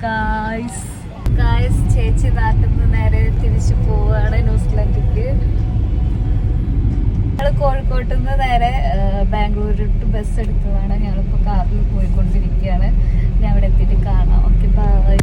Guys ചേച്ചി നാട്ടിൽ നിന്ന് നേരെ തിരിച്ചു പോവുകയാണ് ന്യൂസിലാൻഡിലേക്ക്. ഞങ്ങൾ കോഴിക്കോട്ട് നിന്ന് നേരെ ബാംഗ്ലൂരിട്ട് ബസ് എടുത്തതാണ്. ഞങ്ങളിപ്പോൾ കാറിൽ പോയിക്കൊണ്ടിരിക്കുകയാണ്. ഞാൻ അവിടെ എത്തിയിട്ട് കാണാം. Okay, bye.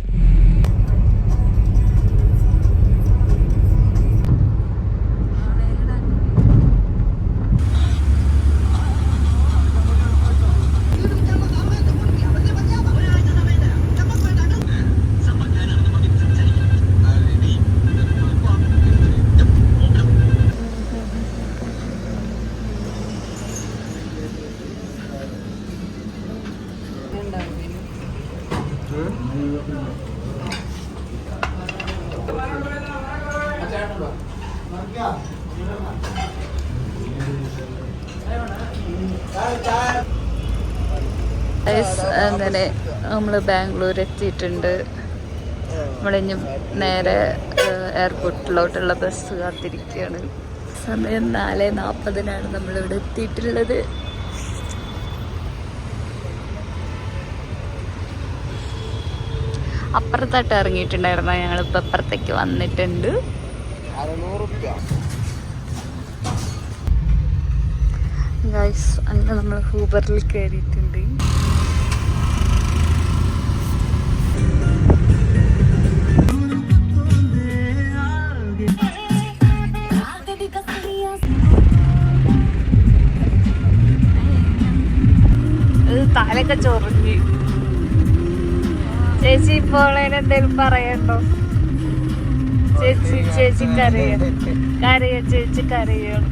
അങ്ങനെ നമ്മൾ ബാംഗ്ലൂർ എത്തിയിട്ടുണ്ട്. നമ്മളിനി നേരെ എയർപോർട്ടിലോട്ടുള്ള ബസ് കാത്തിരിക്കുകയാണ്. സമയം 4:40 നമ്മളിവിടെ എത്തിയിട്ടുള്ളത്. അപ്പുറത്തായിട്ട് ഇറങ്ങിയിട്ടുണ്ടായിരുന്നു. ഞങ്ങളിപ്പോൾ അപ്പുറത്തേക്ക് വന്നിട്ടുണ്ട്. ഗൈസ്, അങ്ങനെ നമ്മൾ ഊബറിൽ കയറിയിട്ടുണ്ട്. തലയൊക്കെ ചൊറിഞ്ഞ്. ചേച്ചി ഇപ്പോൾ എന്തേലും പറയണ്ടോ? ചേച്ചി കരയ ചേച്ചി കരയാണ്.